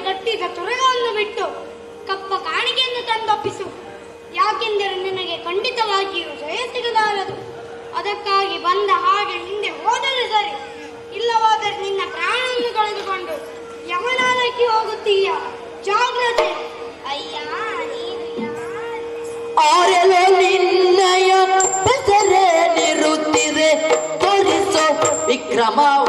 ಕಟ್ಟಿದ ತುರಗವನ್ನು ಬಿಟ್ಟು ಕಪ್ಪ ಕಾಣಿಕೆಯನ್ನು ತಂದೊಪ್ಪಿಸು. ಯಾಕೆಂದರೆ ನಿನಗೆ ಖಂಡಿತವಾಗಿಯೂ ಜಯ ಸಿಗಲಾರದು. ಅದಕ್ಕಾಗಿ ಬಂದ ಹಾಗೆ ಹಿಂದೆ ಹೋದರೆ ಸರಿ, ಇಲ್ಲವಾದರೆ ನಿನ್ನ ಪ್ರಾಣವನ್ನು ಕಳೆದುಕೊಂಡು ಯಮನಾಲಕ್ಕೆ ಹೋಗುತ್ತೀಯ. ಜಾಗ್ರತೆ. ಅಯ್ಯ ಆರೆಲೆ ನಿನ್ನಯ ಹೆಸರೇ ನಿರುತ್ತಿದೆ ತೋರಿಸೋ ವಿಕ್ರಮವ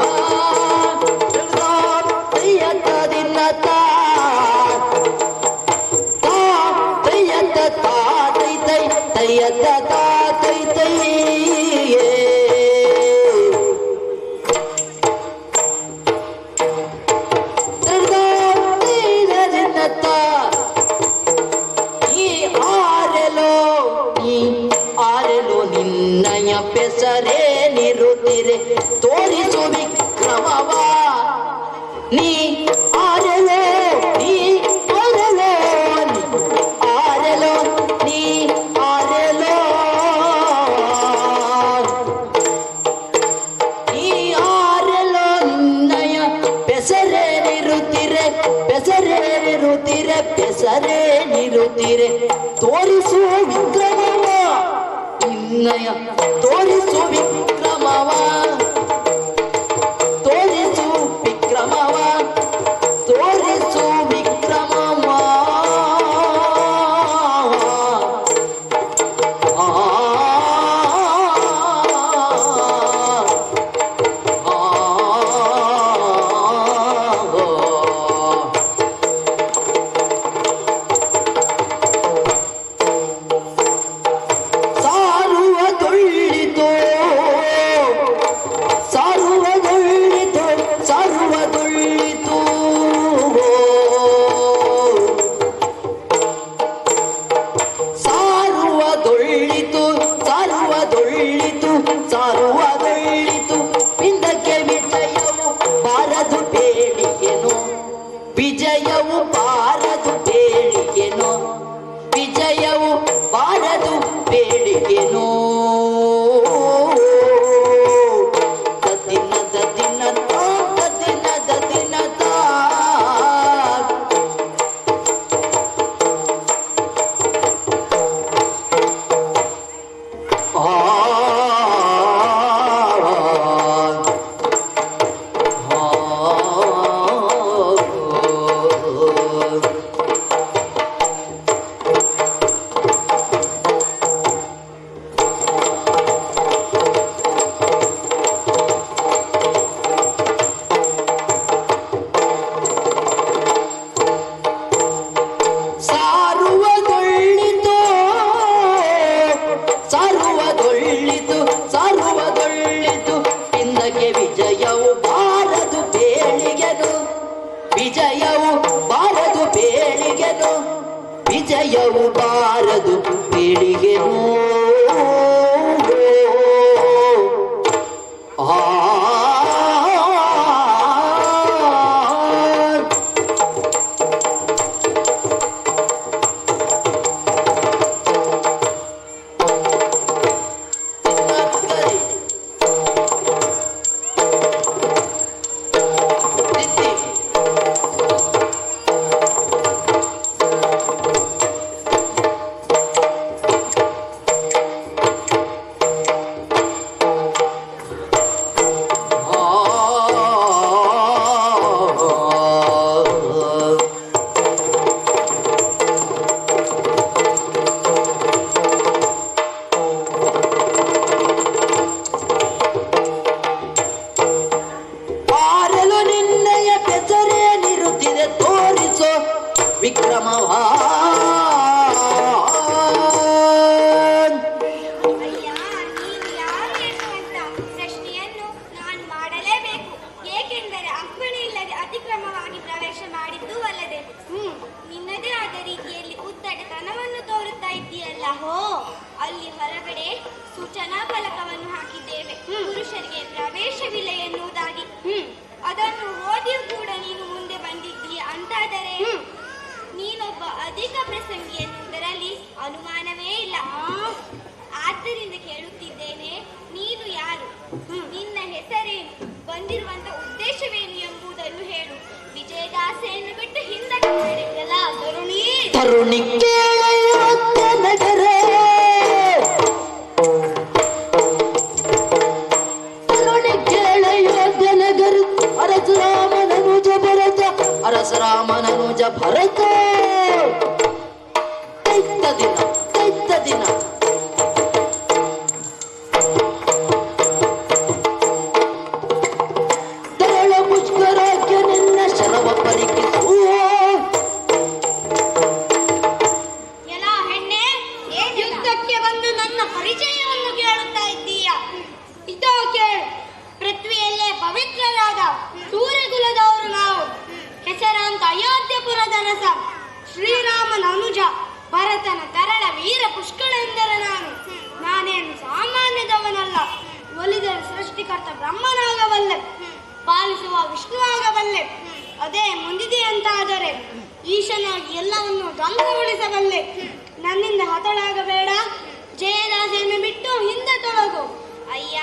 ಬೆಸರೇ ನಿರುತ್ತಿರೆ ತೋರಿಸು ವಿಕ್ರಮವ ನೀ ಆರೆಲೋ ನೀ ಆರೆಲೋ ಆರೆಲೋ ನೀ ಆರೆಲೋ ನೀ ಆರೆಲೋ ನಿನ್ನಯ ಬೆಸರೇ ನಿರುತ್ತಿರೆ ಬೆಸರೇ ನಿರುತ್ತಿರೆ ಬೆಸರೇ ನಿರುತ್ತಿರೆ ತೋರಿಸು ವಿಕ್ರಮವ ನಿನ್ನಯ ತೋರಿಸು ವಿಕ್ರಮವ ತೋರಿಸು ವಿಕ್ರಮವ ತೋರಿಸು ವಿಕ್ರಮವ ಸಾರುವುದೊಳಿತು ಪಿಂಡಕ್ಕೆ ವಿಜಯವು ಬಾರದು ಬೇಡಿಗೆನು ವಿಜಯವು ಬಾರದು ಬೇಡಿಗೆನು ವಿಜಯವು ಬಾರದು ಬೇಡಿಗೆನು ದದಿನ ದದಿನ ದದಿನ ದದಿನ ಸಾರುವುದೊಳಿತು ಪಿಂಡಕ್ಕೆ ವಿಜಯವು ಬಾರದು ಬೇಡಿಗೆನು ವಿಜಯವು ಬಾರದು ಬೇಡಿಗೆನು ವಿಜಯವು ಬಾರದು ಬೇಡಿಗೆನು ವಿಕ್ರಮವ ಅಯ್ಯ ನೀನು ಯಾರು ಎನ್ನುವಂತ ಪ್ರಶ್ನೆಯನ್ನು ನಾನು ಮಾಡಲೇಬೇಕು. ಏಕೆಂದರೆ ಅಪ್ಪಣೆ ಇಲ್ಲದೆ ಅತಿಕ್ರಮವಾಗಿ ಪ್ರವೇಶ ಮಾಡಿದ್ದೂ ಅಲ್ಲದೆ ನಿನ್ನದೇ ಆದ ರೀತಿಯಲ್ಲಿ ಉದ್ದಟತನವನ್ನು ತೋರುತ್ತಾ ಇದ್ದೀಯಲ್ಲ. ಹೋ, ಅಲ್ಲಿ ಹೊರಗಡೆ ಸೂಚನಾ ಫಲಕವನ್ನು ಹಾಕಿದ್ದೇವೆ, ಪುರುಷರಿಗೆ ಪ್ರವೇಶವಿಲ್ಲ ಎನ್ನುವುದಾಗಿ. ಅದನ್ನು ಓದಿಯೂ ಕೂಡ ನೀನು ಮುಂದೆ ಬಂದಿದ್ದೀಯ ಅಂತಾದರೆ ನೀನೊಬ್ಬ ಅಧಿಕ ಪ್ರಸಂಗಿ ಎನ್ನುವುದರಲ್ಲಿ ಅನುಮಾನವೇ ಇಲ್ಲ. ಆದ್ದರಿಂದ ಕೇಳುತ್ತಿದ್ದೇನೆ, ನೀನು ಯಾರು? ನಿನ್ನ ಹೆಸರೇನು? ಬಂದಿರುವಂತ ಉದ್ದೇಶವೇನು ಎಂಬುದನ್ನು ಹೇಳು. ವಿಜಯದಾಸೆಯನ್ನು ಬಿಟ್ಟು ಹಿಂದೆ ಕರುಣಿ ಕೇಳೆಯೋದ್ಯ ನಗರ ಕರುಣಿ ಕೇಳೆಯೋದ್ಯ ನಗರ ಅರಸರಾಮನನುಜ ಭರತ ಅರಸರಾಮನನುಜ ಭರತ ತೈತ್ತ ದಿನ ತರಳ ಮುಷ್ಕರಾಜ್ಯ ನಿನ್ನ ಶರವ ಪರಿಕಿಸುವ ಯುದ್ಧಕ್ಕೆ ಬಂದು ನನ್ನ ಪರಿಚಯವನ್ನು ಕೇಳುತ್ತಾ ಇದ್ದೀಯ. ಇದೋ ಕೇಳು, ಪೃಥ್ವಿಯಲ್ಲೇ ಪವಿತ್ರರಾದ ಸೂರ್ಯಕುಲದವರು ನಾವು. ಹೆಸರಾಂತ ಅಯೋಧ್ಯಪುರದ ರಸ ಶ್ರೀರಾಮನ ಅನುಜ ಭರತನ ತರಳ ವೀರ ಪುಷ್ಕಳೆಂದರೆ ನಾನೇನು ಸಾಮಾನ್ಯದವನಲ್ಲ. ಒಲಿದರೆ ಸೃಷ್ಟಿಕರ್ತ ಬ್ರಹ್ಮನಾಗಬಲ್ಲೆ, ಪಾಲಿಸುವ ವಿಷ್ಣುವಾಗಬಲ್ಲೆ. ಅದೇ ಮುಂದಿದೆ ಅಂತಾದರೆ ಈಶನಾಗಿ ಎಲ್ಲವನ್ನು ಧ್ವಂಸಗೊಳಿಸಬಲ್ಲೆ. ನನ್ನಿಂದ ಹತಳಾಗಬೇಡ, ಜಯದಾಸೆಯನ್ನು ಬಿಟ್ಟು ಹಿಂದೆ ತೊಳಗು. ಅಯ್ಯ,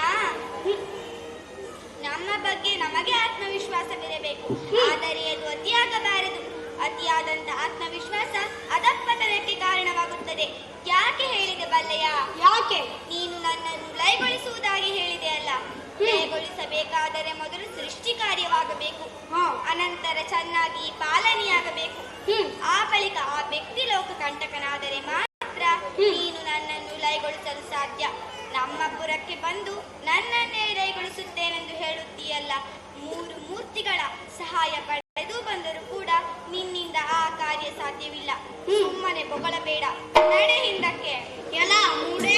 ನಮ್ಮ ಬಗ್ಗೆ ನಮಗೆ ಆತ್ಮವಿಶ್ವಾಸವಿರಬೇಕು, ಆದರೆ ಅದು ಅತಿಯಾಗಬಾರದು. ಅತಿಯಾದಂತ ಆತ್ಮವಿಶ್ವಾಸ ಅಧಃಪತನಕ್ಕೆ ಕಾರಣವಾಗುತ್ತದೆ. ಯಾಕೆ ಹೇಳಿದೆ ಬಲ್ಲೆಯ? ಯಾಕೆ? ನೀನು ನನ್ನನ್ನು ಲಯಗೊಳಿಸುವುದಾಗಿ ಹೇಳಿದೆ ಅಲ್ಲ. ಲಯಗೊಳಿಸಬೇಕಾದರೆ ಮೊದಲು ಸೃಷ್ಟಿ ಕಾರ್ಯವಾಗಬೇಕು, ಅನಂತರ ಚೆನ್ನಾಗಿ ಪಾಲನೆಯಾಗಬೇಕು. ಆ ಬಳಿಕ ಆ ವ್ಯಕ್ತಿ ಲೋಕ ಕಂಟಕನಾದರೆ ಮಾತ್ರ ನೀನು ನನ್ನನ್ನು ಲಯಗೊಳಿಸಲು ಸಾಧ್ಯ. ನಮ್ಮಪುರಕ್ಕೆ ಬಂದು ನನ್ನನ್ನೇ ಲಯಗೊಳಿಸುತ್ತೇನೆಂದು ಹೇಳುತ್ತೀಯಲ್ಲ. 3 ಮೂರ್ತಿಗಳ ಸಹಾಯ ಪಡೆದು ಬಂದರೂ ಕೂಡ ನಿನ್ನಿಂದ ಆ ಕಾರ್ಯ ಸಾಧ್ಯವಿಲ್ಲ. ಸುಮ್ಮನೆ ಬೊಗಳಬೇಡ, ನಡೆ ಹಿಂದಕ್ಕೆ. ಎಲ್ಲ ಮೂಡೇ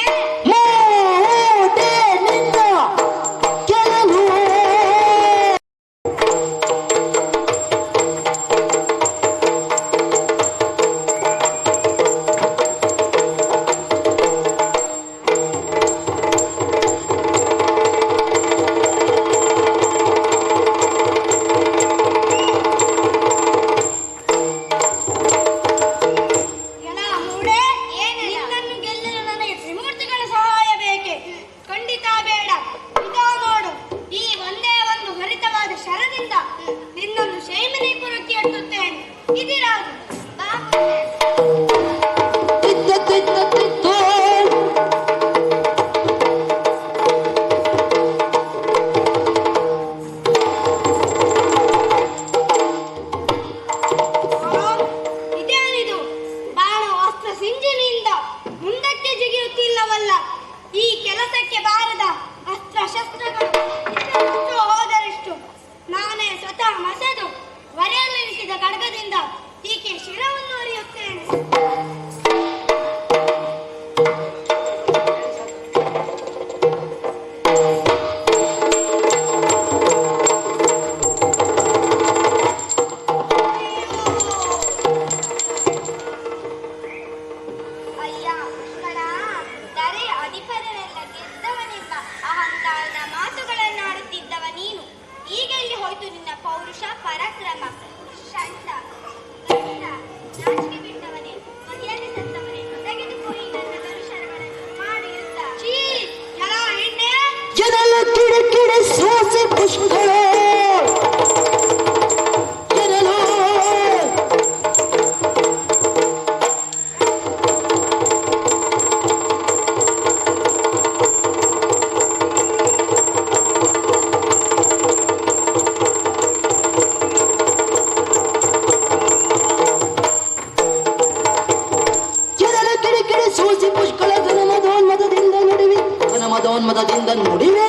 ಮದೋನ್ಮದದಿಂದ ನುಡಿವೆ.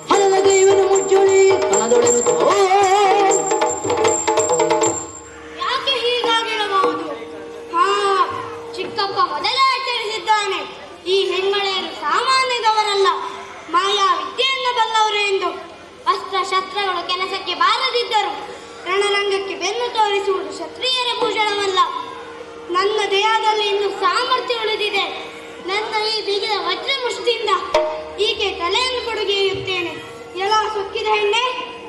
ಹಣದಗೈವನು ಮುಚ್ಚುಳಿ ಕಣದೊಡೆನು ಯಾಕೆ ಹೀಗಾಗಿರಬಹುದು? ಚಿಕ್ಕಪ್ಪ ಮೊದಲೇ ಎಚ್ಚರಿಸಿದ್ದಾನೆ. ಈ ಹೆಣ್ಮಳೆಯರು ಸಾಮಾನ್ಯದವರಲ್ಲ, ಮಾಯಾ ವಿದ್ಯೆಯನ್ನು ಬಲ್ಲವರು ಎಂದು. ಅಸ್ತ್ರ ಶಸ್ತ್ರಗಳು ಕೆಲಸಕ್ಕೆ ಬಾರದಿದ್ದರು ರಣರಂಗಕ್ಕೆ ಬೆನ್ನು ತೋರಿಸುವುದು ಕ್ಷತ್ರಿಯರ ಭೂಷಣವಲ್ಲ. ನನ್ನ ದೇಹದಲ್ಲಿ ಇನ್ನು ಸಾಮರ್ಥ್ಯ ಉಳಿದಿದೆ. ನನ್ನ ಈ ಬಿಗಿದ ವಜ್ರ ಮುಷ್ಟಿಯಿಂದ ಈಕೆ ತಲೆಯನ್ನು ಕೊಡುಗೆಯುತ್ತೇನೆ. ಎಲ್ಲ ಸೊಕ್ಕಿದ ಹೆಣ್ಣೆ,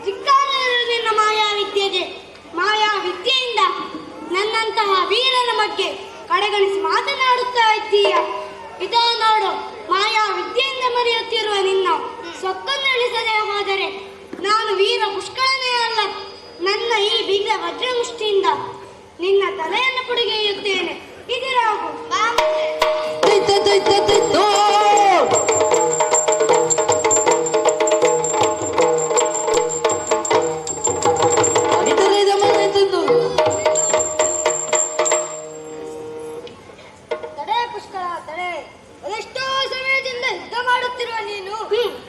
ಧಿಕ್ಕಾರವಿರಲಿ ನಿನ್ನ ಮಾಯಾ ವಿದ್ಯೆಗೆ. ಮಾಯಾ ವಿದ್ಯೆಯಿಂದ ನನ್ನಂತಹ ವೀರನ ಬಗ್ಗೆ ಕಡೆಗಣಿಸಿ ಮಾತನಾಡುತ್ತಾ ಇದ್ದೀಯ. ಇದೋ ನೋಡು, ಮಾಯಾ ವಿದ್ಯೆಯಿಂದ ಮರೆಯುತ್ತಿರುವ ನಿನ್ನ ಸೊಕ್ಕನ್ನು ಇಳಿಸದೆ ಹೋದರೆ ನಾನು ವೀರ ಪುಷ್ಕಳನೇ ಅಲ್ಲ. ನನ್ನ ಈ ಬಿಗ್ಗ ವಜ್ರಮುಷ್ಟಿಯಿಂದ ನಿನ್ನ ತಲೆಯನ್ನು ಪುಡಿಗೆಯುತ್ತೇನೆ. ಇದಿರಾಗು ಬಾ ಮುಂದೆ. ತಡೆ ಪುಷ್ಕರ ತಡೆ. ಅದೆಷ್ಟೋ ಸಮಯದಿಂದ ಯುದ್ಧ ಮಾಡುತ್ತಿರುವ ನೀನು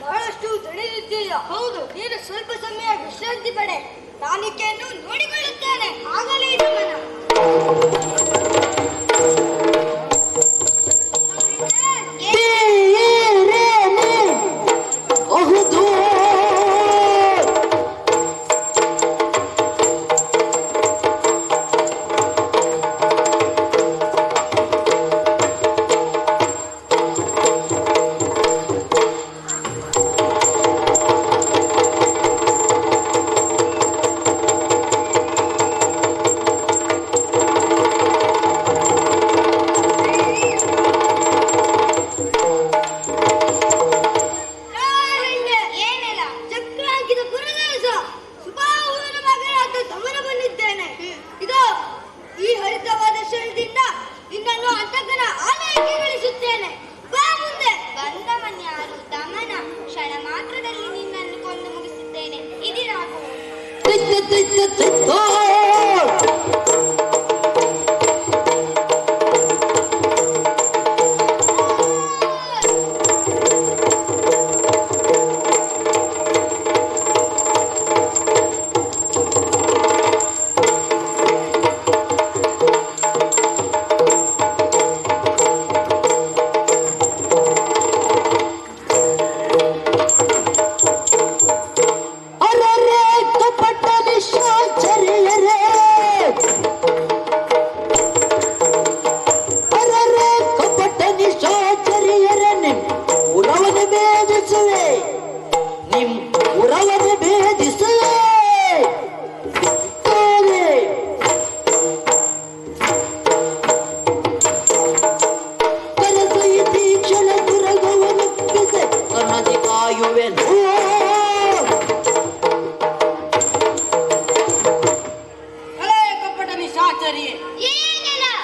ಬಹಳಷ್ಟು ತಡೆದಿದ್ದೀಯ. ಹೌದು, ನೀನು ಸ್ವಲ್ಪ ಸಮಯ ವಿಶ್ರಾಂತಿ ಪಡೆ. ನಾನಿಕೆಯನ್ನು ನೋಡಿಕೊಳ್ಳುತ್ತೇನೆ. ಆಗಲೇ ಗಮನ.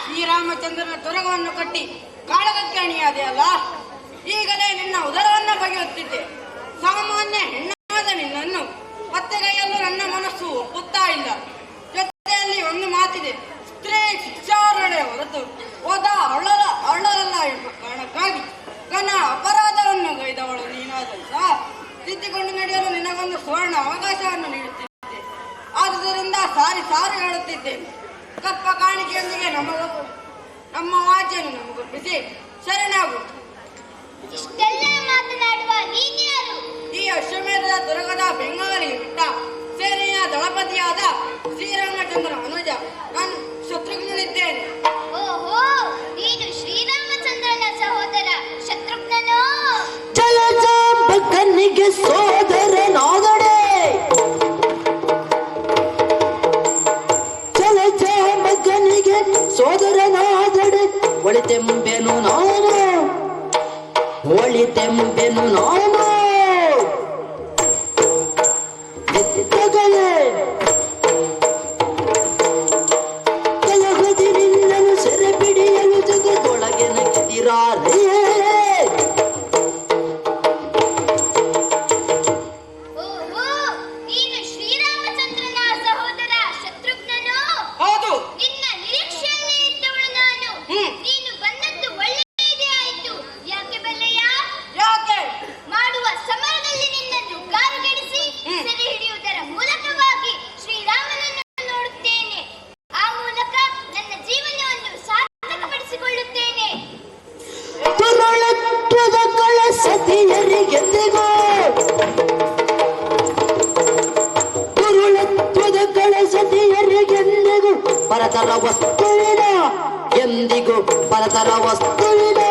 ಶ್ರೀರಾಮಚಂದ್ರನ ದುರಗವನ್ನು ಕಟ್ಟಿ ಕಾಳಗಕ್ಕೆ ಅಣಿಯಾದೆಯಲ್ಲ, ಈಗಲೇ ನಿನ್ನ ಉದರವನ್ನ ಬಗೆಯುತ್ತಿದ್ದೆ. ಸಾಮಾನ್ಯ ಹೆಣ್ಣಾದ ನಿನ್ನನ್ನು ಪತ್ತೆಗೈಯಲು ನನ್ನ ಮನಸ್ಸು ಒಪ್ಪುತ್ತಾ ಇಲ್ಲ. ಜೊತೆಯಲ್ಲಿ ಒಂದು ಮಾತಿದೆ, ಸ್ತ್ರೀ ಶಿಕ್ಷಾರ್ಹಳೆ ಹೊರತು ಹೋದ ಅಳ್ಳಲ್ಲ ಎಂಬ ಕಾರಣಕ್ಕಾಗಿ ಘನ ಅಪರಾಧವನ್ನು ಗೈದವಳು ನೀನಾದಂತ ತಿದ್ದಿಕೊಂಡು ನಡೆಯಲು ನಿನಗೊಂದು ಸುವರ್ಣ ಅವಕಾಶವನ್ನು ನೀಡುತ್ತಿದ್ದೆ. ಆದುದರಿಂದ ಸಾರಿ ಹೇಳುತ್ತಿದ್ದೇನೆ, ಕಪ್ಪ ಕಾಣಿಕೆಯೊಂದಿಗೆ ನಮ್ಮ ವಾಜ್ಯನು ನಮಗೊಪ್ಪಿಸಿ ಶರಣಾಗು. ಇಷ್ಟೆಲ್ಲ ಮಾತನಾಡುವ ನೀನ್ಯಾರು? ಈ ಅಶ್ವಮೇಧದ ದುರ್ಗದ ಬೆಂಗಾವಲಿಗೆ ಬಿಟ್ಟ ಸೇನೆಯ ದಳಪತಿಯಾದ ಶ್ರೀರಾಮಚಂದ್ರ ಅನುಜ ನಾನು ಶತ್ರುಘ್ನನಿದ್ದೇನೆ. ಓಹೋ, ನೀನು ಶ್ರೀರಾಮಚಂದ್ರನ ಸಹೋದರ ಶತ್ರುಘ್ನನೋ? ಜಲಜಾಂಬಕನಿಗೆ ಸೋದರನಾದಡೆ, ಜಲಜಾಂಬಕನಿಗೆ ಸೋದರನಾದಡೆ, ಒಳಿತೆಂಬೆನು ನಾನು, ಒಳಿತೆಂಬೆನು ನಾನು. ಎತ್ತಗಲೇ ಕಲಹದಿ ನಿನ್ನನು ಸೆರೆ ಬಿಡಿಯಲು ಜಗದೊಳಗೆ ನಗಿದಿರಾರೇ. ಓಹೋ, ನೀನು ಶ್ರೀರಾಮಚಂದ್ರನ ಸಹೋದರ ಶತ್ರುಘ್ನನೋ? ಹೌದು. ನಿನ್ನ ನಿರೀಕ್ಷೆಯಲ್ಲೇ ಇದ್ದವಳು ನಾನು. ನೀನು ಬಂದದ್ದು ಒಳ್ಳೆಯದೇ ಆಯಿತು. ಯಾಕೆ ಬಲ್ಲೆಯ? ಯಾಕೆ? ಮಾಡುವ ಸಮರದಲ್ಲಿ ನಿನ್ನನ್ನು ಕಾರುಗೆಡಿಸಿ ಸೆರೆ ಹಿಡಿಯುವುದರ ಮೂಲಕವಾಗಿ ಶ್ರೀರಾಮನನ್ನು ನೋಡುತ್ತೇನೆ. ಆ ಮೂಲಕ ನನ್ನ ಜೀವನವನ್ನು ಸಾರ್ಥಕಪಡಿಸಿಕೊಳ್ಳುತ್ತೇನೆ. ತುರುಳತ್ವದ ಕಳಸತಿಯರಿಗೆಂದಿಗೂ, ತುರುಳತ್ವದ ಕಳಸತಿಯರಿಗೆಂದಿಗೂ ಪರತರ ವಸ್ತುವಿನ, ಎಂದಿಗೂ ಪರತರ ವಸ್ತುವಿನ.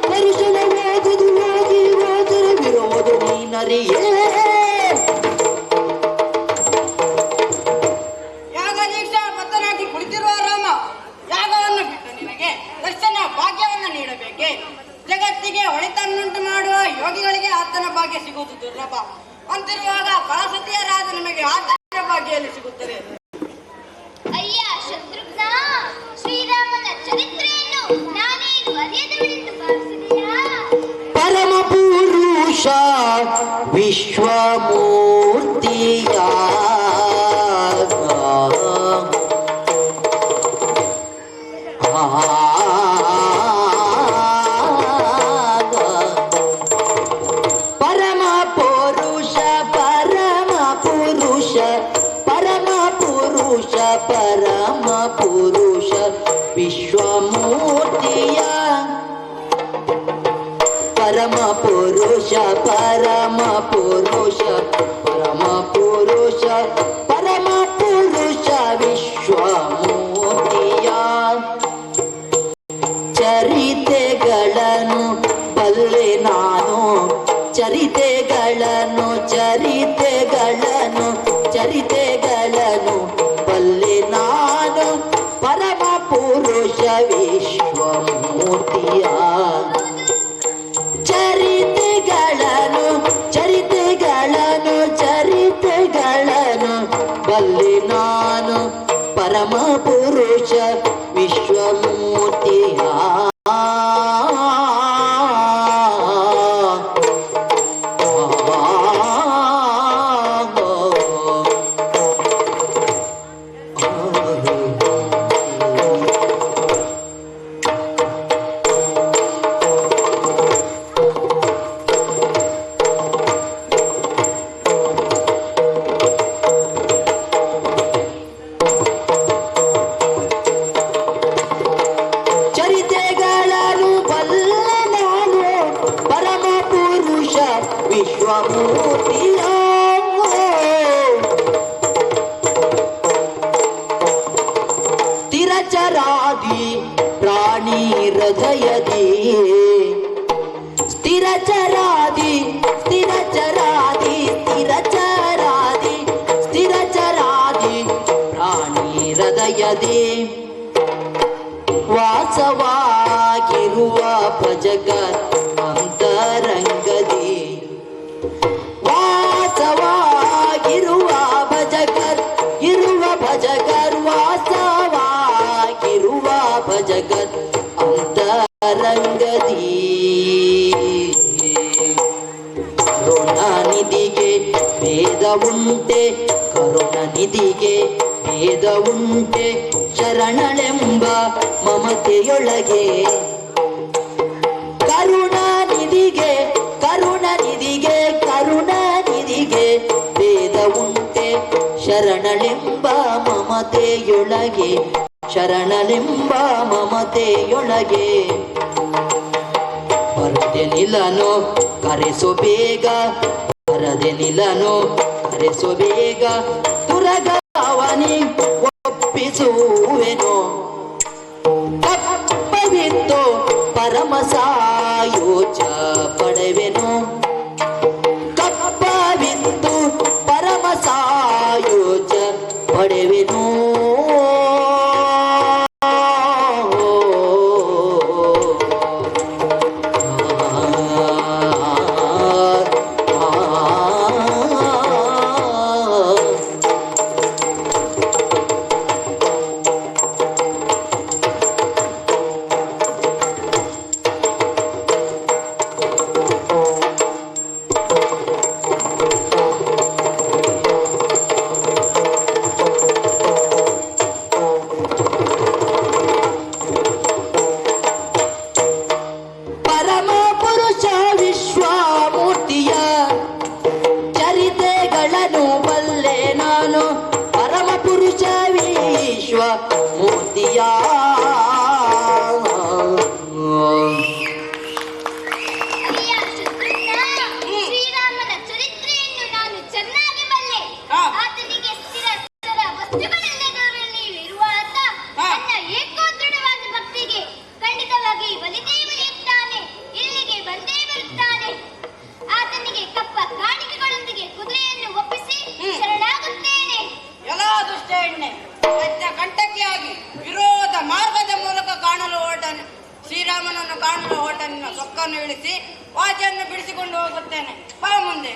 ಪರುಷನವಾದುದು ಹೋಗಿ ಹೋದರೆ ವಿರೋಧ ನೀನರಿಯೇ. ಯಾಗದೀಕ್ಷಾ ಬದ್ಧನಾಗಿ ಕುಳಿತಿರುವ ರಾಮ, ಯಾಗವನ್ನು ಬಿಟ್ಟು ನಿನಗೆ ದರ್ಶನ ಭಾಗ್ಯವನ್ನು ನೀಡಬೇಕೆ? ಜಗತ್ತಿಗೆ ಒಳಿತನ್ನುಂಟು ಮಾಡುವ ಯೋಗಿಗಳಿಗೆ ಆತನ ಭಾಗ್ಯ ಸಿಗುವುದು ದುರ್ಲಭ. ಅಂತಿರುವಾಗ ಫಲಸತಿಯರಾದ ನಿಮಗೆ ಆತನ ಭಾಗ್ಯ ಎಲ್ಲಿ ಸಿಗುತ್ತದೆ? ಅಯ್ಯ ಶತ್ರುಘ್ನ, ಶ್ರೀರಾಮನ ಚರಿತ್ರೆಯನ್ನು ನಾನೇನು ಅರಿಯದವಳೆಂದು ಭಾವಿಸಿದೆಯಾ? ಪರಮ ಪುರುಷ ವಿಶ್ವಮೂರ್ತಿಯ ಪರಮ ಪುರುಷ ಪರಮ ಪುರುಷ ಪರಮ ಪುರುಷ ಪರಮ ಪುರುಷ ವಿಶ್ವಮೂರ್ತಿಯ ಪರಮ ಪುರುಷ ಪರಮ ಪುರುಷ ಪರಮ ಪುರುಷ ಪರಮ ಪುರುಷ ವಿಶ್ವಮೂರ್ತಿಯ ಚರಿತೆಗಳನ್ನು ಬಲ್ಲೆ ನಾನು ಚರಿತೆಗಳನ್ನು ಬಲ್ಲೆ ನಾನು ಪರಮ ಪುರುಷ ವಿಶ್ವಮೂರ್ತಿಯ ಚರಿತೆಗಳನ್ನು ಬಲ್ಲೆ ನಾನು ಪರಮ ಪುರುಷ ವಿಶ್ವಮೂರ್ತಿಯ ವಿಶ್ವಮೂರ್ತಿಯ ಸ್ಥಿರಚರಾದಿ ಪ್ರಾಣಿ ಹೃದಯದಿ ಸ್ಥಿರಚರಾದಿ ಪ್ರಾಣಿ ಹೃದಯದಿ ವಾಸವಾಗಿರುವ ಭಜಗತ್ ಅಂತರಂಗದಿ ವಾಸವಾಗಿರುವ ಭಜಗತ್ ಅಂತರಂಗದಿ ಕರುಣಾನಿಧಿಗೆ ಭೇದ ಉಂಟೆ ಶರಣಳೆಂಬ ಮಮತೆಯೊಳಗೆ ಕರುಣಾನಿಧಿಗೆ ಭೇದ ಉಂಟೆ ಶರಣಳೆಂಬ ಮಮತೆಯೊಳಗೆ ಬರದೆ ನಿಲ್ಲನು ಕರೆಸು ಬೇಗ ತುರಗಾವನಿ ಒಪ್ಪಿಸುವೆನು ಕಪ್ಪವಿತ್ತು ಪರಮ ಸಾಯೋಜ ಪಡೆವೆನು ಕಪ್ಪವಿತ್ತು ಪರಮ ಸಾಯೋಜ ಪಡೆವೆನು ಕಾಣಲು ಹೊರಟ ನಿನ್ನ ಸೊಕ್ಕನ್ನು ಇಳಿಸಿ ವಾಚೆಯನ್ನು ಬಿಡಿಸಿಕೊಂಡು ಹೋಗುತ್ತೇನೆ. ಬಾ ಮುಂದೆ.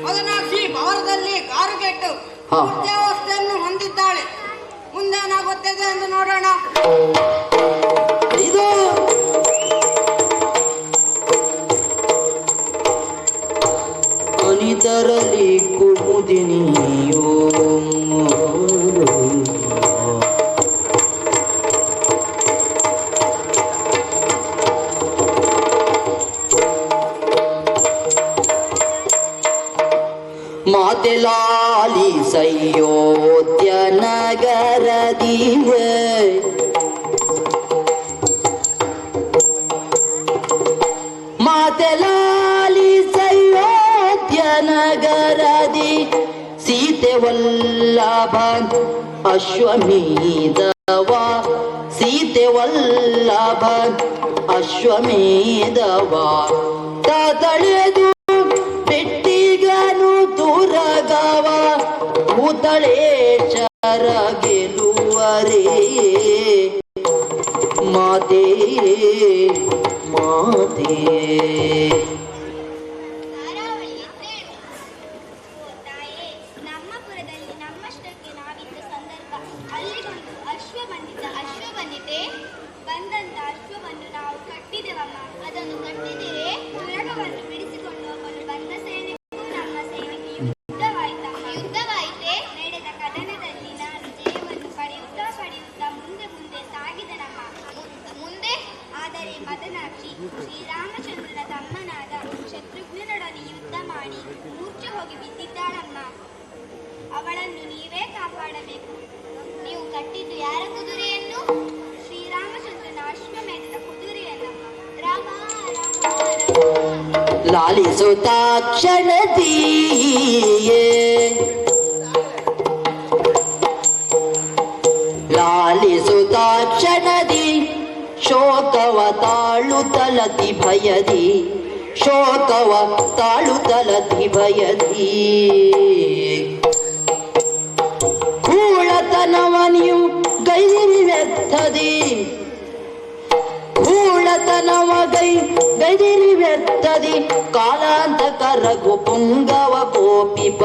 ಮದನಾಕ್ಷಿ ಭವನದಲ್ಲಿ ಕಾರುಗೆಟ್ಟು ಅವಸ್ಥೆಯನ್ನು ಹೊಂದಿದ್ದಾಳೆ. ಮುಂದೇನಾಗುತ್ತದೆ ಎಂದು ನೋಡೋಣ. ಇದು ಅನಿತರಲ್ಲಿ ಕುಮುದಿನಿಯೋ ಮಾತೆಲಾಲಿ ಸಯೋಧ್ಯ ನಗರದಿವೆ ಮಾತೆಲಾಲಿ ಸಯೋಧ್ಯ ನಗರದಿ ಸೀತೆ ವಲ್ಲಭ ಅಶ್ವಮೇಧವ ಸೀತೆ ವಲ್ಲಭ ಅಶ್ವಮೇಧವ ತಳೆದು ಬೆಟ್ಟಿಗನು ತುರಗವ ಭೂತಳೇಶರ ಗೆಲುವರೇ ಮಾತೆ ಮಾತೆ. ಧಾರಾವಳಿ ಎದ್ದೇಳು. ಓ ತಾಯೇ, ನಮ್ಮ ಪುರದಲ್ಲಿ ನಮ್ಮಷ್ಟಕ್ಕೆ ನಾವಿದ್ದ ಸಂದರ್ಭ ಅಲ್ಲಿಗೊಂದು ಅಶ್ವ ಬಂದಿದೆ. ಬಂದಂತ ಅಶ್ವವನ್ನು ನಾವು ಕಟ್ಟಿದೆವಮ್ಮ. ಅದನ್ನು ಕಟ್ಟಿದರೆ ತುರಗವನ್ನು ಬಿಡಿಸಿಕೊಂಡು ಹೋಗಲು ಬಂದ ಸೇನೆಗೂ ನಮ್ಮ ಸೇನೆಗೆ ಯುದ್ಧವಾಯಿತೆ. ನಡೆದ ಕದನದಲ್ಲಿ ನಾನು ಜಯವನ್ನು ಪಡೆಯುತ್ತಾ ಮುಂದೆ ಸಾಗಿದನಮ್ಮ. ಮುಂದೆ ಆದರೆ ಮದನಾಕ್ಷಿ ಶ್ರೀರಾಮಚಂದ್ರನ ತಮ್ಮನಾದ ಶತ್ರುಘ್ನನೊಡನೆ ಯುದ್ಧ ಮಾಡಿ ಮೂರ್ಛೆ ಹೋಗಿ ಬಿದ್ದಿದ್ದಾಳಮ್ಮ. ಅವಳನ್ನು ನೀವೇ ಕಾಪಾಡಬೇಕು. ನೀವು ಕಟ್ಟಿದ್ದು ಯಾರ ಕುದುರೆಯನ್ನು? ಶ್ರೀರಾಮಚಂದ್ರನ ಅಶ್ವಮೇಧದ ಕುದುರೆಯನ್ನಮ್ಮ. ರಾಮ ರಾಮ ರಾಮ ಲಾಲಿಸುತ್ತಾಕ್ಷಣದೀಯೇ ಲಾಲಿಸುತ್ತಾಕ್ಷಣದಿ ಶೋಕವ ತಾಳುತ್ತಲತಿ ಭಯದಿ ಶೋಕವ ತಾಳುತ್ತಲತಿ ಭಯದಿ ಕೂಳತನವ ನೀವು ಗೈರಿ ವ್ಯರ್ಥದಿ ಕೂಳತನವ ಗೈರಿ ವ್ಯರ್ಥದಿ ಕಾಲಾಂತಕರಗು ಪುಂಗವ ಕೋಪಿಪ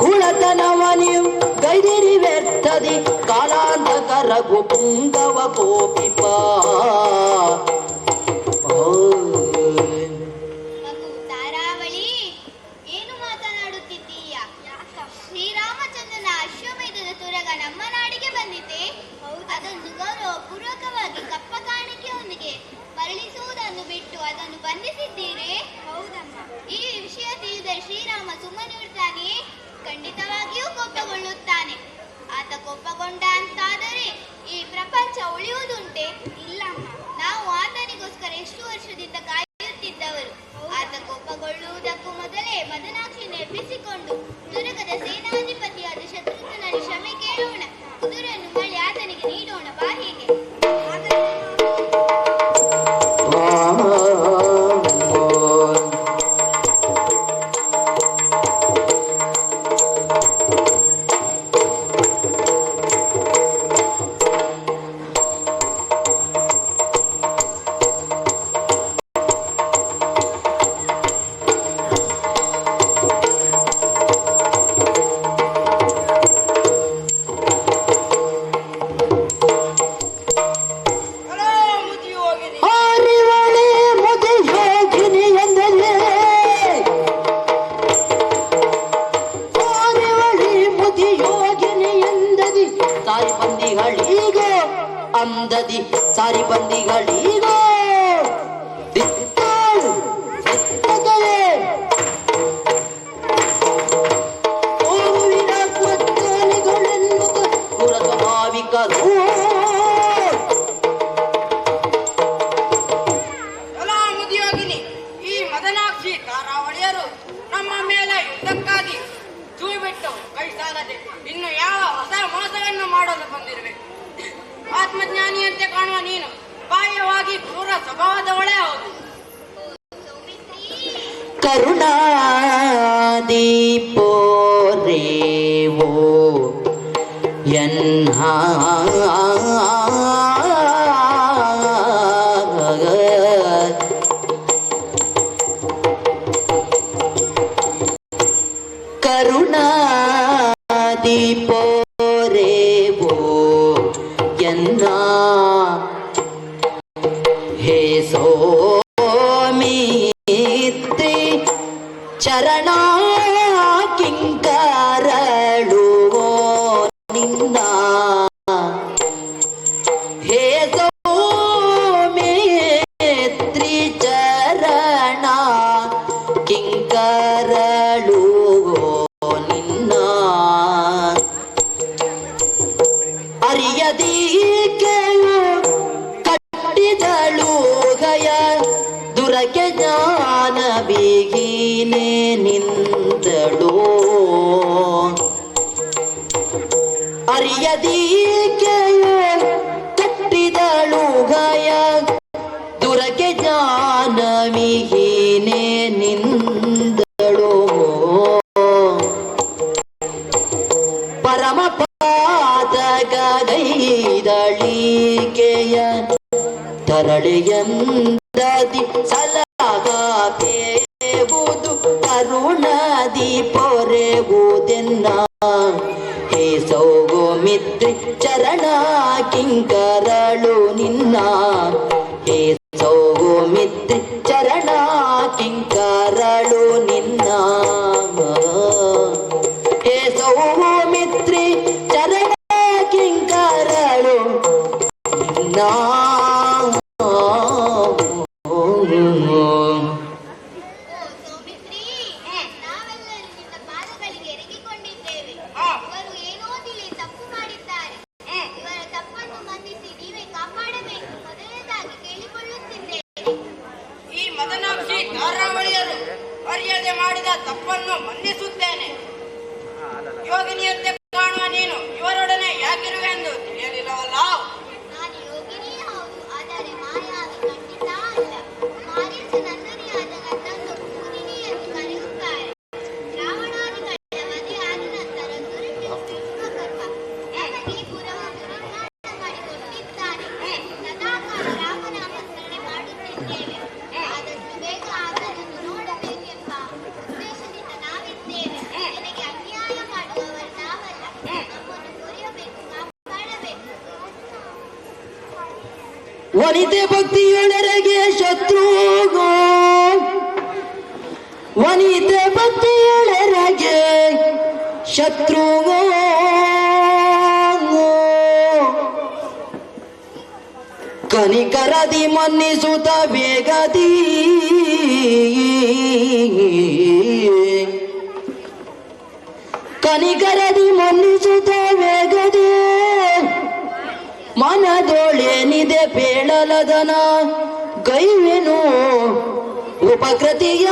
ಕುಳತನವ ನೀವು ಗೈದಿರಿ ವ್ಯರ್ಥದಿ ಕಾಲಾಂತಕರಗು ಪುಂಗವ ಕೋಪಿಪ. ಮಗು ಧಾರಾವಳಿ, ಏನು ಮಾತನಾಡುತ್ತಿದ್ದೀಯ? ಶ್ರೀರಾಮಚಂದ್ರನ ಅಶ್ವಮೇಧದ ತುರಗ ನಮ್ಮ ನಾಡಿಗೆ ಬಂದಿದೆ. ಅದನ್ನು ಗೌರವಪೂರ್ವಕವಾಗಿ ಕಪ್ಪ ಕಾಣಿಕೆಯೊಂದಿಗೆ ಮರಳಿಸುವುದನ್ನು ಬಿಟ್ಟು ಅದನ್ನು ಬಂಧಿಸಿದ್ದೀರಿ. ಹೌದಮ್ಮ. ಈ ವಿಷಯ ತಿಳಿದರೆ ಶ್ರೀರಾಮ ಸುಮ್ಮನಿರುತ್ತಾನೆಯೇ? ಖಂಡಿತವಾಗಿಯೂ ಕೋಪಗೊಳ್ಳುತ್ತಾನೆ. ಆತ ಕೋಪಗೊಂಡ ಅಂತಾದರೆ ಈ ಪ್ರಪಂಚ ಉಳಿಯುವುದುಂಟೆ? ಇಲ್ಲಮ್ಮ. ನಾವು ಆತನಿಗೋಸ್ಕರ ಎಷ್ಟು ವರ್ಷದಿಂದ ಕಾಯುತ್ತಿದ್ದವರು. ಆತ ಕೋಪಗೊಳ್ಳುವುದಕ್ಕೂ ಮೊದಲೇ ಮದನಾಕ್ಷಿಯನ್ನು ಎಬ್ಬಿಸಿಕೊಂಡು ತುರಗದ ಸೇನಾಧಿಪತಿಯಾದ ಶತ್ರುಘ್ನನಲ್ಲಿ ಕ್ಷಮೆ ಕೇಳೋಣ. ಕುದುರೆಯನ್ನು ಮಳೆ ಆತನಿಗೆ ನೀಡೋಣ. ಬಾ ಹೀಗೆ. ಅಂದದಿ ಸಾರಿ ಬಂದಿಗಳೀಗೋ ಸ್ವಾಭಾವಿಕರು. ಮುದಿಯೋಗಿನಿ, ಈ ಮದನಾಕ್ಷಿ ಧಾರಾವಳಿಯರು ನಮ್ಮ ಮೇಲೆ ಯುದ್ಧಕ್ಕಾಗಿ ಚೂ ಬಿಟ್ಟು ಕೈ ಸಾಲದೆ ಇನ್ನು ಯಾವ ಹೊಸ ಆತ್ಮಜ್ಞಾನಿಯಂತೆ ಕಾಣುವ ನೀನು ಬಾಹ್ಯವಾಗಿ ಕ್ರೂರ ಸ್ವಭಾವದವಳೇ ಹೌದು. ಕರುಣಾದೀಪೋ ರೇವೋ ಎನ್ನ ಕರುಣಾದೀಪೋ ರೇವೋ ಎನ್ನ ಹೇ ಸೋಮಿತ್ರಿ ಚರಣ ಕಿಂಕರಳು ನಿನ್ನ ಹೇ ಸೋಮಿತ್ರಿ ಚರಣ ಕಿಂಕರಳು ನಿನ್ನ ಅರಿಯದೀಕೆಯು ಕಟ್ಟಿದಳು ಗಯ ದುರಕೆ ಜ್ಞಾನ ಬೀಗಿನೆ ನಿಂದಳು ಅರಿಯದೀಕೆಯು ಕಟ್ಟಿದಳು ಗಯ ದುರಕೆ ಜ್ಞಾನ ಬೀಗಿನೆ ನಿಂದಳು ಪರಮ ಪಾದಗೈದಳಿಕೆಯ ತರಳೆಯಂದದಿ ಸಲಾಗೇವುದು ಕರುಣದಿ ಪೊರೆವುದೆನ್ನ ಹೇ ಸೌಮಿತ್ರಿ ಚರಣ ಕಿಂಕರಳು ನಿನ್ನ ಹೇ ಸೌಮಿತ್ರಿ ಚರಣ ಕಿಂಕರಳು ನಿನ್ನ ಹೇ ಸೌಮಿತ್ರಿ ಚರಣ ಕಿಂಕರಳು ನಿನ್ನ ಸೌಮಿತ್ರಿ, ನಾವೆಲ್ಲರೂ ನಿನ್ನ ಪಾದಗಳಿಗೆ ಎರಗಿಕೊಂಡಿದ್ದೇವೆ. ಇವರು ಏನೋ ತಿಳಿ ತಪ್ಪು ಮಾಡಿದ್ದಾರೆ. ಇವರ ತಪ್ಪನ್ನು ಮನ್ನಿಸಿ ನೀವೇ ಕಾಪಾಡಬೇಕು. ಮೊದಲನೇದಾಗಿ ಕೇಳಿಕೊಳ್ಳುತ್ತಿದ್ದೇನೆ. ಈ ಮದನಾಕ್ಷಿ ಧಾರಾವಳಿಯರು ಅರಿಯದೆ ಮಾಡಿದ ತಪ್ಪನ್ನು ಮನ್ನಿಸುತ್ತೇನೆ. ಯೋಗಿನಿಯಂತೆ ಕಾಣುವ ನೀನು ಇವರೊಡನೆ ಯಾಕಿರುವೆ ಎಂದು ತಿಳಿಯಲಿಲ್ಲವಲ್ಲ. ನಾನು ಯೋಗಿನಿ ಹೌದು, ಆದರೆ ಮಾಯಾವಿ ಖಂಡಿತ ಅಲ್ಲ. ಮಾರೀಚ ನಂದನಿಯಾದ ನನ್ನನ್ನು ಮುನಿನಿ ಎಂದು ಕರೆಯುತ್ತಾರೆ. ರಾವಣಾದಿಗಳ ವಧೆಯಾದ ನಂತರ ದುರುಳು ವಿಶ್ವಕರ್ಮ ನನಗೆ ಪುರವನ್ನು ನಿರ್ಮಾಣ ಮಾಡಿಕೊಟ್ಟಿದ್ದಾನೆ. ಸದಾಕಾಲ ರಾಮನಾಮಸ್ಮರಣೆ ಮಾಡುತ್ತಿದ್ದೇವೆ. ಆದಷ್ಟು ಬೇಗ ಆತನನ್ನು ನೋಡಬೇಕೆಂಬ ಉದ್ದೇಶದಿಂದ ನಾವಿದ್ದೇವೆ. ನನಗೆ ಅನ್ಯಾಯ ಮಾಡುವವರು ನಾವಲ್ಲ. ನಮ್ಮನ್ನು ಕೊರೆಯಬೇಕು, ಕಾಪಾಡಬೇಕು. ವನಿತೆ ಭಕ್ತಿಯೊಳಗೆ ಶತ್ರುಗೋ ವನಿತೆ ಭಕ್ತಿಯೊಳಗೆ ಶತ್ರುಗೋ ಕನಿಕರದಿ ಮನ್ನಿಸುತ್ತ ಬೇಗದಿ ಕನಿಕರದಿ ಮನ್ನಿಸುತ್ತ ಬೇಗದಿ ಮನದೊಳೆನಿದೆ ಪೇಳಲದನ ಗೈವೆನು ಉಪಕೃತಿಯ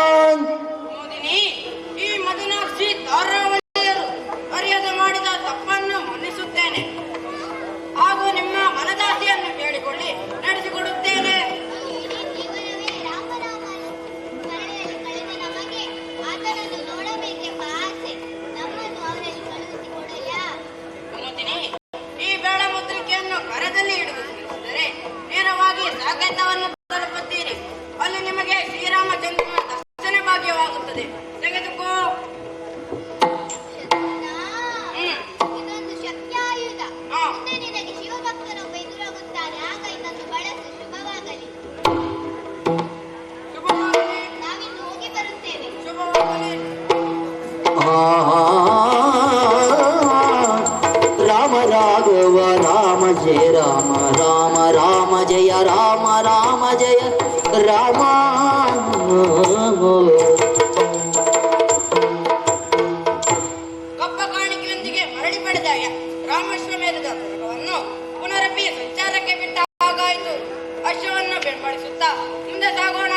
ಮೋದಿನಿ, ಈ ಮದನಾಕ್ಷಿ ಧಾರಾವಳಿಯರು ಅರಿಯದೆ ಮಾಡಿದ ತಪ್ಪನ್ನು ಮನ್ನಿಸುತ್ತೇನೆ. ಹಾಗೂ ನಿಮ್ಮ ಮನದಾಸೆಯನ್ನು ಕೇಳಿಕೊಳ್ಳಿ ನಡೆಸಿಕೊಡುತ್ತೇನೆ. ಇಡೀ ಜೀವನವೇ ರಾಮನಾಮನ ಸ್ಮರಣೆಯಲ್ಲಿ ಕಳೆದ ನಮಗೆ ಆತನನ್ನು ನೋಡಬೇಕೆಂಬ ಆಸೆ. ನಮ್ಮನ್ನು ಅವರಲ್ಲಿ ಕಳುಹಿಸಿಕೊಡಲ್ಲ. ಮೋದಿನಿ, ಈ ಬೇಡ ಮುದ್ರಿಕೆಯನ್ನು ಕರದಲ್ಲಿ ಹಿಡಿದು ತಿಳಿಸಿದರೆ ನೇರವಾಗಿ ಸಾಕೇತವನ್ನು ತಲುಪುತ್ತೀರಿ. ಅಲ್ಲಿ ನಿಮಗೆ ಶ್ರೀರಾಮಚಂದ್ರನ ದರ್ಶನ ಭಾಗ್ಯವಾಗುತ್ತದೆ. ತೆಗೆದುಕೋ. ಶತ್ರುನಾ, ಇದೊಂದು ಶಕ್ತ್ಯಾಯುಧ. ಹಾ. ಮುಂದೆ ನಿನಗೆ ಶಿವಭಕ್ತನೊಬ್ಬ ಎದುರಾಗುತ್ತಾನೆ. ಆಗ ಇದನ್ನು ಬಳಸು. ಶುಭವಾಗಲಿ. ಶುಭವಾಗಲಿ. ನಾವಿನ್ನು ಹೋಗಿ ಬರುತ್ತೇವೆ. ಶುಭವಾಗಲಿ. ರಾಮ ರಾಘವ ರಾಮ ಜಯ ರಾಮ ರಾಮ ರಾಮ ಜಯ ರಾಮ ರಾಮ ಜಯ ರಾಮ ಕಪ್ಪ ಕಾಣಿಕೆಯೊಂದಿಗೆ ಮರಳಿ ಪಡೆದ ರಾಮಾಶ್ವಮೇಧದ ದುರ್ಗವನ್ನು ಪುನರಪಿ ಸಂಚಾರಕ್ಕೆ ಬಿಟ್ಟ ಹಾಗಾಯಿತು. ಅಶ್ವವನ್ನು ಬೆಂಬಲಿಸುತ್ತ ಹೋಗುತ್ತಾ ಮುಂದೆ ಸಾಗೋಣ.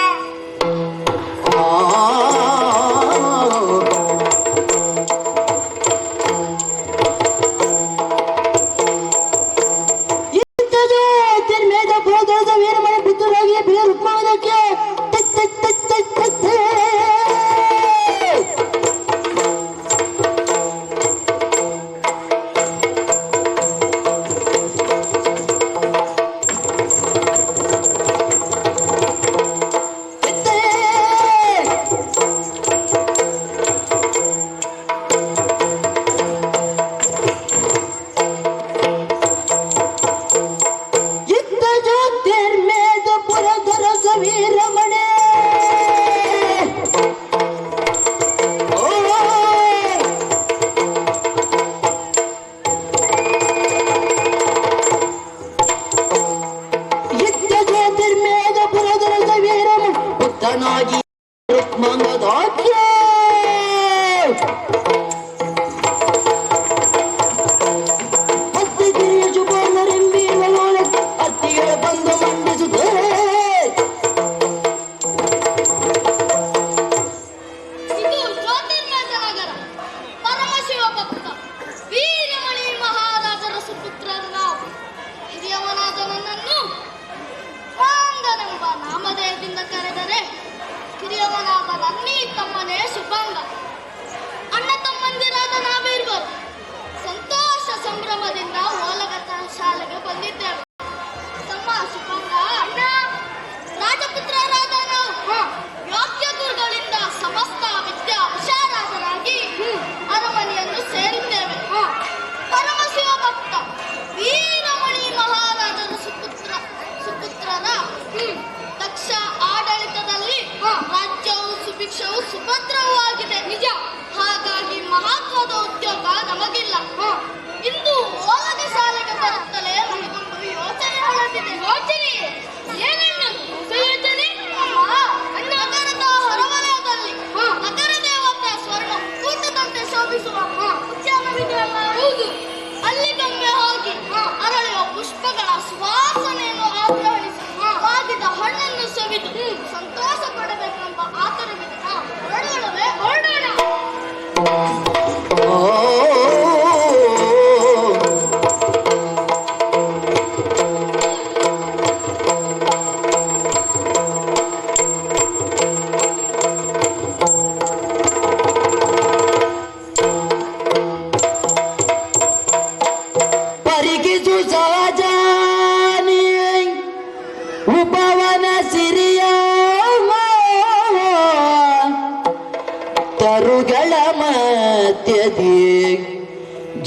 ತರುಗಳ ಮಧ್ಯದಿ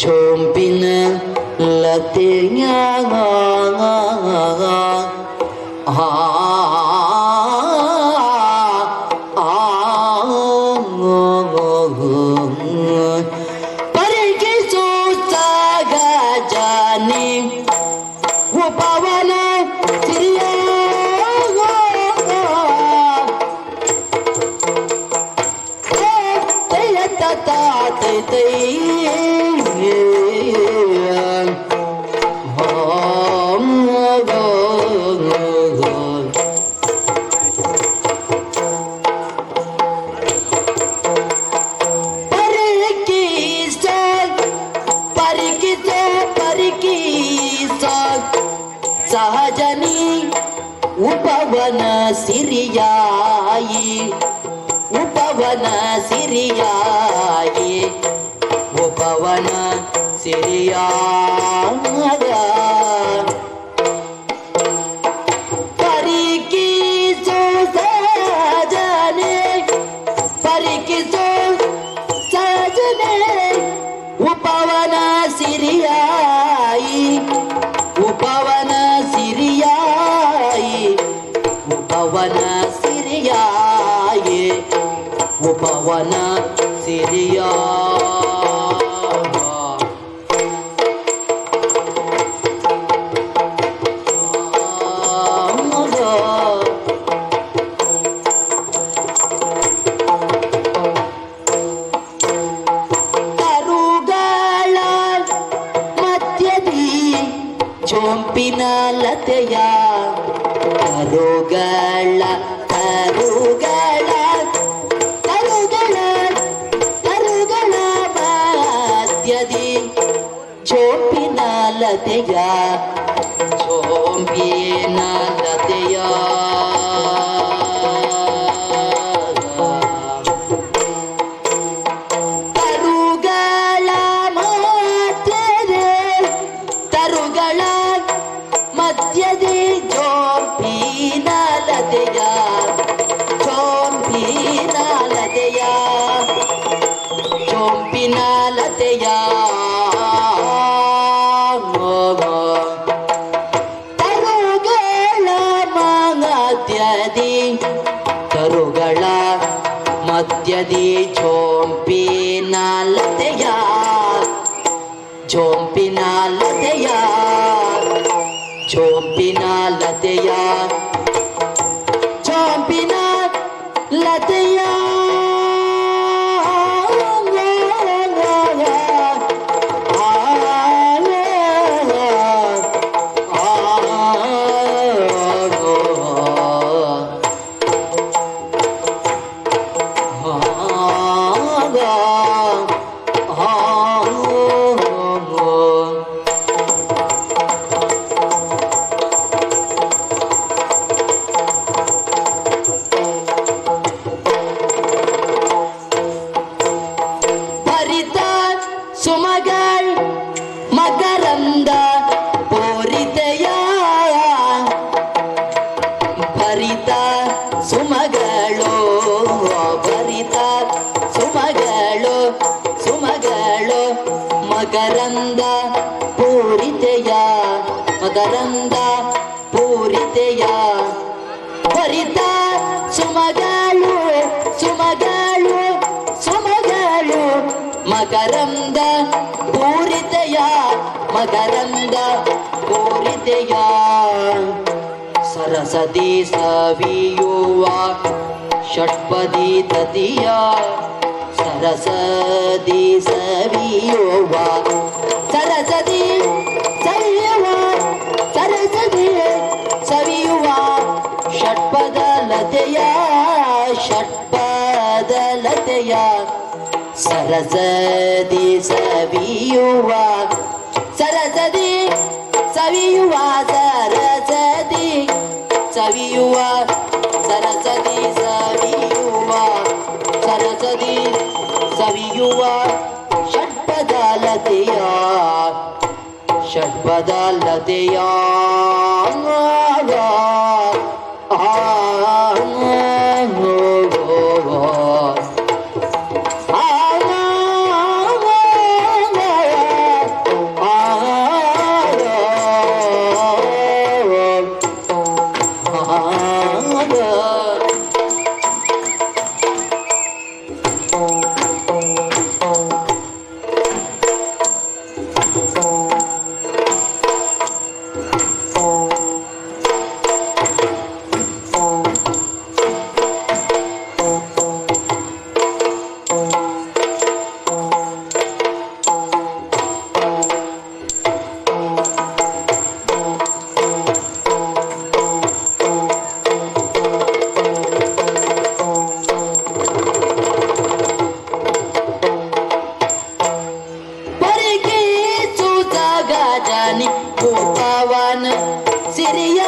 ಝೋಂಪಿನ ಲತೆಯ ಪರಿಗಿಸು ಸಾಗಜಾನಿ ಉಪವನ ಸಿರಿಯ ಸಹಜನಿ ಉಪವನ ಸಿರಿಯಾಯಿ ಉಪವನ ಸಿರಿಯಾಯಿ ಉಪವನ ಸಿರಿಯಾಗ ಪರಿಕಿಸು ಸಜನೆ ಪರಿಕಿಸು ಸಜನೆ ಉಪವನ ಸಿರಿಯಾಯಿ ಉಪವನ ಸಿರಿಯಾಯಿ ಉಪವನ ಸಿರಿಯಾಯಿ ಉಪವನ ಸಿರಿಯಾ ತರುಗಳ ಮಧ್ಯದಿ ಝೋಂಪಿನ ಲತೆಯ ತರುಗಳ ತರುಗಳ ತರುಗಳ ತರುಗಳ ಮಧ್ಯದಿ ಚೋಪಿನ ಲತೆಯ ಚೋಪಿನ ಲತೆಯ ತರುಗಳ ಮಧ್ಯದೆ ತರುಗಳ ಮಧ್ಯದಿ ಚೋಪಿನ ಲತೆಯ ಚೋಪಿನ ಲತೆಯ ಚೋಪಿನ ಲತೆಯ ತರುಗಳ ಮಧ್ಯದಿ ತರುಗಳ ಮಧ್ಯದಿ ಚೋಂಪಿನ ಲತೆಯ ಚೋಂಪಿನ ಲತೆಯ ಚೋಂಪಿನ ಲತೆಯ ಚೋಂಪಿನ ಲತೆಯ ಭರಿತ ಸುಮಗಳ್ ಮಕರಂದ ಪೂರಿತೆಯ ಭರಿತ ಸುಮಗಳು ಭರಿತ ಸುಮಗಳು ಸುಮಗಳು ಮಕರಂದ ಪೂರಿತೆಯ ಮಕರಂದ ಪೂರಿತೆಯ ಭರಿತ ಸುಮಗಳು ಸುಮಗಳು ಸುಮಗಳು ಮಕರಂದ ಪೂರಿತೆಯ ಮಕರಂದ ಪೂರಿತೆಯ ಸರಸದಿ ಸವಿಯುವ ಷಟ್ಪದಿ ತತಿಯ ಸರಸದಿ ಸವಿಯುವ ಸರಸದಿ ಸವಿಯುವ ಸರಸದಿ ಸವಿಯುವ ಷಟ್ಪದ ಲತೆಯ ಷಟ್ಪದ ಲತೆಯ ಸರಸದಿ ಸವಿಯುವ ಸರಸದಿ ಸವಿಯುವ ಸರಸದಿ ಸವಿಯುವ ಸರಸದಿ ಸವಿಯುವ ಸರಸದಿ ಸವಿಯುವ ಷಟ್ಪದ ಲತೆಯ ಷಟ್ಪದ ಲತೆಯ ಪವನ ಸಿರಿಯ